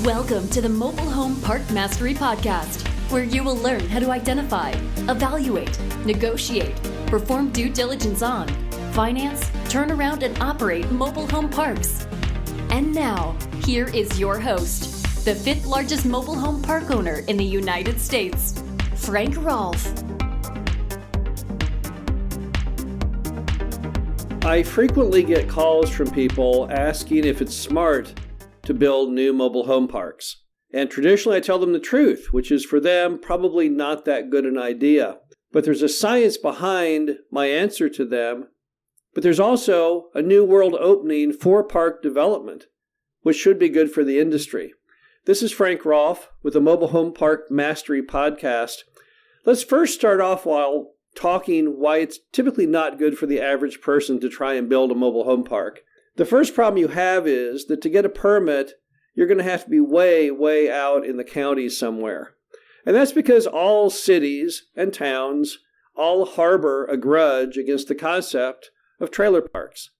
Welcome to the Mobile Home Park Mastery Podcast, where you will learn how to identify, evaluate, negotiate, perform due diligence on, finance, turn around, and operate mobile home parks. And now, here is your host, the fifth largest mobile home park owner in the United States, Frank Rolfe. I frequently get calls from people asking if it's smart to build new mobile home parks. And traditionally I tell them the truth, which is for them probably not that good an idea. But there's a science behind my answer to them. But there's also a new world opening for park development, which should be good for the industry. This is Frank Rolfe with the Mobile Home Park Mastery Podcast. Let's first start off while talking why it's typically not good for the average person to try and build a mobile home park. The first problem you have is that to get a permit, you're going to have to be way out in the county somewhere. And that's because all cities and towns all harbor a grudge against the concept of trailer parks.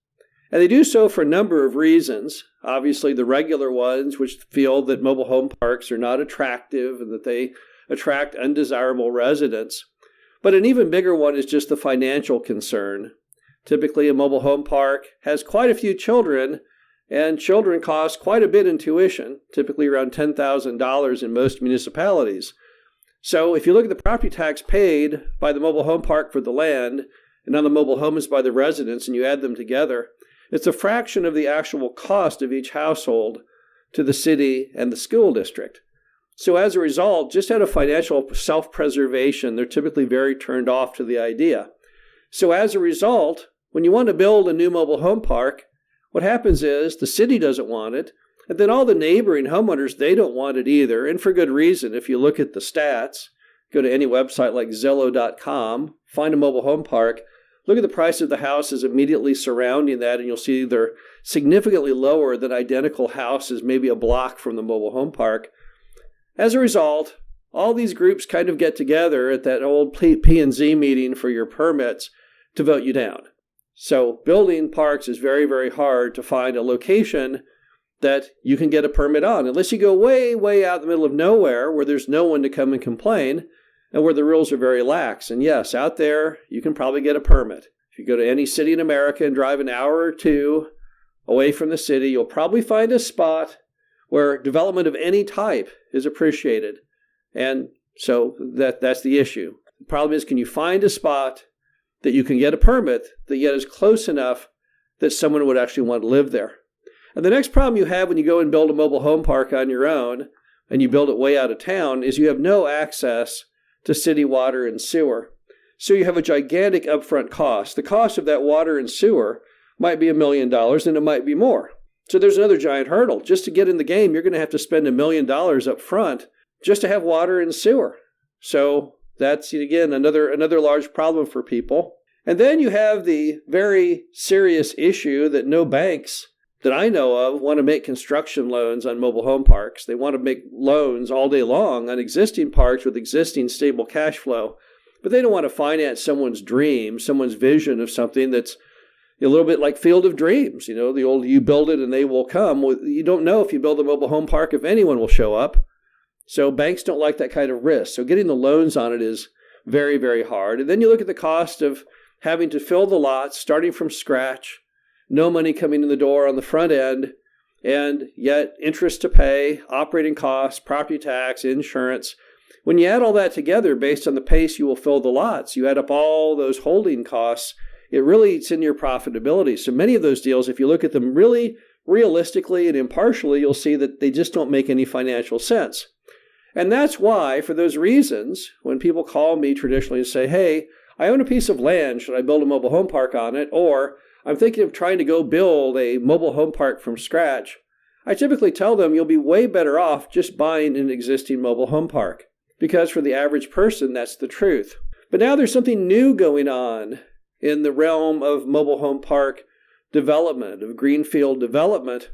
And they do so for a number of reasons. Obviously, the regular ones, which feel that mobile home parks are not attractive and that they attract undesirable residents. But an even bigger one is just the financial concern. Typically, a mobile home park has quite a few children, and children cost quite a bit in tuition, typically around $10,000 in most municipalities. So if you look at the property tax paid by the mobile home park for the land, and on the mobile homes by the residents, and you add them together, it's a fraction of the actual cost of each household to the city and the school district. So as a result, just out of financial self-preservation, they're typically very turned off to the idea. So as a result, when you want to build a new mobile home park, what happens is the city doesn't want it, and then all the neighboring homeowners, they don't want it either, and for good reason. If you look at the stats, go to any website like Zillow.com, find a mobile home park, look at the price of the houses immediately surrounding that, and you'll see they're significantly lower than identical houses, maybe a block from the mobile home park. As a result, all these groups kind of get together at that old P&Z meeting for your permits to vote you down. So building parks is very hard to find a location that you can get a permit on, unless you go way out in the middle of nowhere where there's no one to come and complain and where the rules are very lax. And yes, out there, you can probably get a permit. If you go to any city in America and drive an hour or two away from the city, you'll probably find a spot where development of any type is appreciated. And so that's the issue. The problem is, can you find a spot that you can get a permit that yet is close enough that someone would actually want to live there? And the next problem you have when you go and build a mobile home park on your own, and you build it way out of town, is you have no access to city water and sewer. So you have a gigantic upfront cost. The cost of that water and sewer might be $1 million, and it might be more. So there's another giant hurdle. Just to get in the game, you're going to have to spend $1 million up front just to have water and sewer. So that's, again, another large problem for people. And then you have the very serious issue that no banks that I know of want to make construction loans on mobile home parks. They want to make loans all day long on existing parks with existing stable cash flow. But they don't want to finance someone's dream, someone's vision of something that's a little bit like Field of Dreams, the old you build it and they will come. Well, you don't know if you build a mobile home park if anyone will show up. So banks don't like that kind of risk. So getting the loans on it is very hard. And then you look at the cost of having to fill the lots, starting from scratch, no money coming in the door on the front end, and yet interest to pay, operating costs, property tax, insurance. When you add all that together based on the pace you will fill the lots, you add up all those holding costs, it really eats into your profitability. So many of those deals, if you look at them really realistically and impartially, you'll see that they just don't make any financial sense. And that's why, for those reasons, when people call me traditionally and say, hey, I own a piece of land, should I build a mobile home park on it? Or I'm thinking of trying to go build a mobile home park from scratch. I typically tell them you'll be way better off just buying an existing mobile home park. Because for the average person, that's the truth. But now there's something new going on in the realm of mobile home park development, of greenfield development.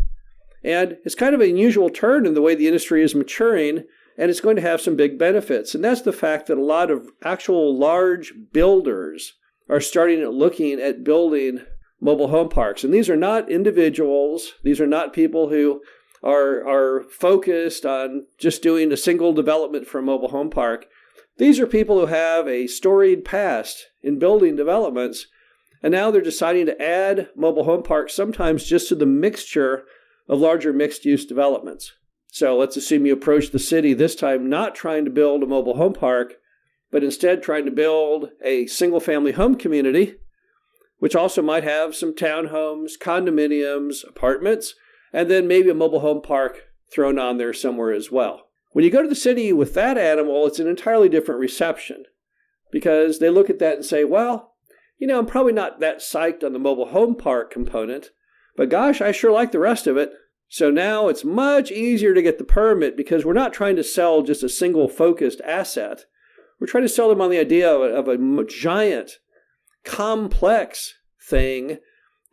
And it's kind of an unusual turn in the way the industry is maturing, and it's going to have some big benefits. And that's the fact that a lot of actual large builders are starting looking at building mobile home parks. And these are not individuals. These are not people who are focused on just doing a single development for a mobile home park. These are people who have a storied past in building developments, and now they're deciding to add mobile home parks sometimes just to the mixture of larger mixed-use developments. So let's assume you approach the city this time not trying to build a mobile home park, but instead trying to build a single-family home community, which also might have some townhomes, condominiums, apartments, and then maybe a mobile home park thrown on there somewhere as well. When you go to the city with that animal, it's an entirely different reception because they look at that and say, well, I'm probably not that psyched on the mobile home park component, but gosh, I sure like the rest of it. So now it's much easier to get the permit because we're not trying to sell just a single focused asset. We're trying to sell them on the idea of a giant, complex thing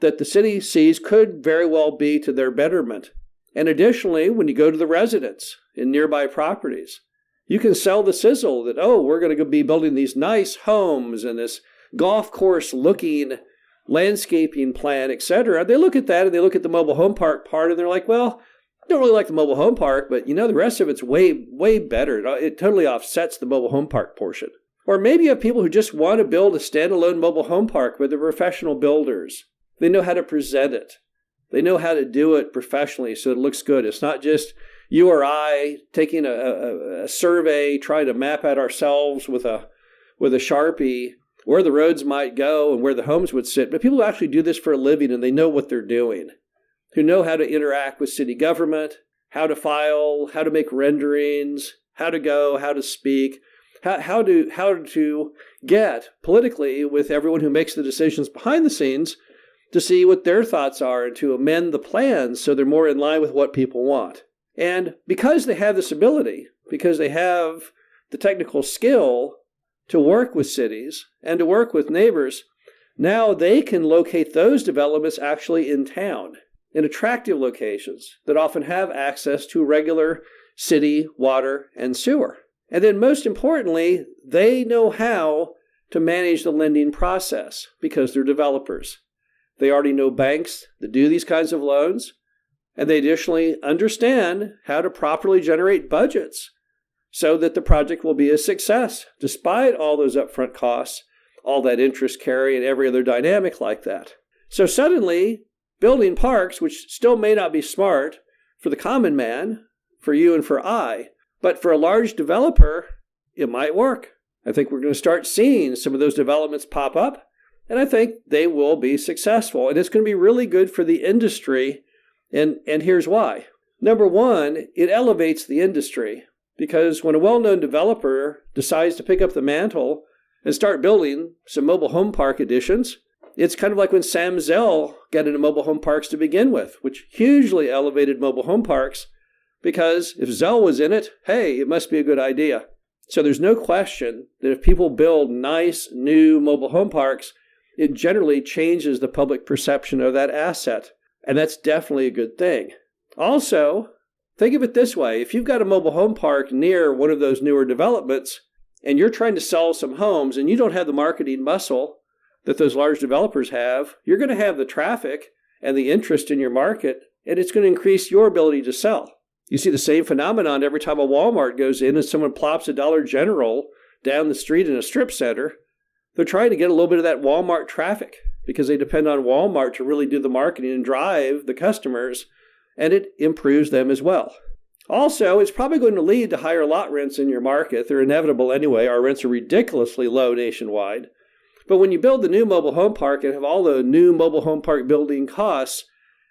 that the city sees could very well be to their betterment. And additionally, when you go to the residents in nearby properties, you can sell the sizzle that, we're going to be building these nice homes and this golf course looking landscaping plan, etc. They look at that and they look at the mobile home park part and they're like, well, I don't really like the mobile home park, but the rest of it's way, way better. It totally offsets the mobile home park portion. Or maybe you have people who just want to build a standalone mobile home park, but they're professional builders. They know how to present it. They know how to do it professionally so it looks good. It's not just you or I taking a survey, trying to map out ourselves with a Sharpie where the roads might go and where the homes would sit. But people who actually do this for a living and they know what they're doing, who know how to interact with city government, how to file, how to make renderings, how to go, how to speak, how to get politically with everyone who makes the decisions behind the scenes to see what their thoughts are and to amend the plans so they're more in line with what people want. And because they have this ability, because they have the technical skill to work with cities and to work with neighbors, now they can locate those developments actually in town, in attractive locations that often have access to regular city water and sewer. And then most importantly, they know how to manage the lending process because they're developers. They already know banks that do these kinds of loans, and they additionally understand how to properly generate budgets so that the project will be a success, despite all those upfront costs, all that interest carry, and every other dynamic like that. So suddenly, building parks, which still may not be smart for the common man, for you and for I, but for a large developer, it might work. I think we're going to start seeing some of those developments pop up, and I think they will be successful. And it's going to be really good for the industry, and here's why. Number one, it elevates the industry, because when a well-known developer decides to pick up the mantle and start building some mobile home park additions, it's kind of like when Sam Zell got into mobile home parks to begin with, which hugely elevated mobile home parks, because if Zell was in it, hey, it must be a good idea. So there's no question that if people build nice, new mobile home parks, it generally changes the public perception of that asset. And that's definitely a good thing. Also, think of it this way. If you've got a mobile home park near one of those newer developments, and you're trying to sell some homes, and you don't have the marketing muscle that those large developers have, you're going to have the traffic and the interest in your market, and it's going to increase your ability to sell. You see the same phenomenon every time a Walmart goes in and someone plops a Dollar General down the street in a strip center. They're trying to get a little bit of that Walmart traffic because they depend on Walmart to really do the marketing and drive the customers, and it improves them as well. Also, it's probably going to lead to higher lot rents in your market. They're inevitable anyway. Our rents are ridiculously low nationwide. But when you build the new mobile home park and have all the new mobile home park building costs,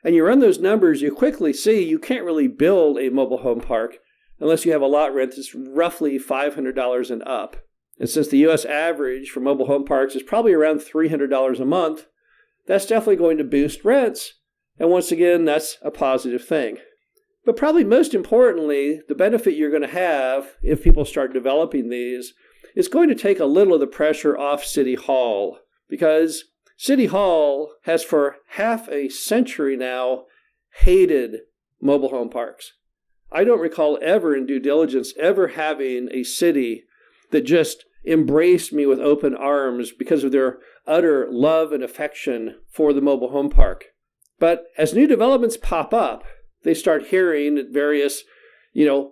and you run those numbers, you quickly see you can't really build a mobile home park unless you have a lot rent that's roughly $500 and up. And since the U.S. average for mobile home parks is probably around $300 a month, that's definitely going to boost rents. And once again, that's a positive thing. But probably most importantly, the benefit you're going to have if people start developing these is going to take a little of the pressure off City Hall, because City Hall has for half a century now hated mobile home parks. I don't recall ever in due diligence ever having a city that just embraced me with open arms because of their utter love and affection for the mobile home park. But as new developments pop up, they start hearing at various,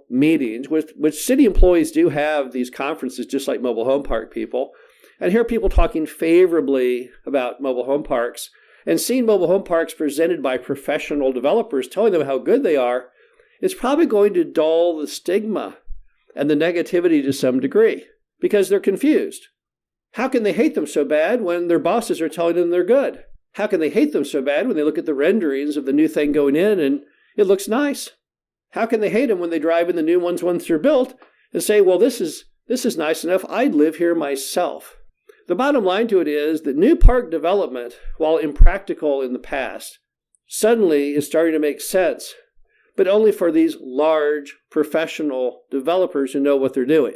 meetings, which city employees do have these conferences just like mobile home park people, and hear people talking favorably about mobile home parks and seeing mobile home parks presented by professional developers telling them how good they are, it's probably going to dull the stigma and the negativity to some degree because they're confused. How can they hate them so bad when their bosses are telling them they're good? How can they hate them so bad when they look at the renderings of the new thing going in and it looks nice? How can they hate them when they drive in the new ones once they're built and say, well, this is nice enough, I'd live here myself? The bottom line to it is that new park development, while impractical in the past, suddenly is starting to make sense, but only for these large professional developers who know what they're doing.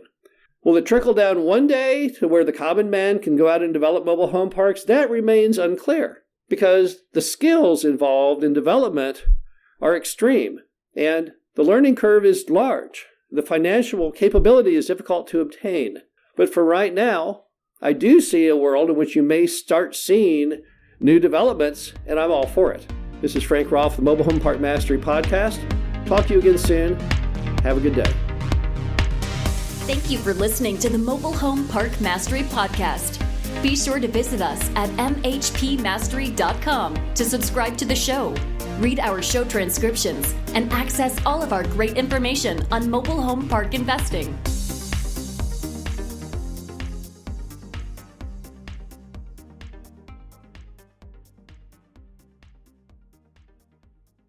Will it trickle down one day to where the common man can go out and develop mobile home parks? That remains unclear because the skills involved in development are extreme and the learning curve is large. The financial capability is difficult to obtain. But for right now, I do see a world in which you may start seeing new developments, and I'm all for it. This is Frank Rolfe, the Mobile Home Park Mastery Podcast. Talk to you again soon. Have a good day. Thank you for listening to the Mobile Home Park Mastery Podcast. Be sure to visit us at mhpmastery.com to subscribe to the show, read our show transcriptions, and access all of our great information on mobile home park investing.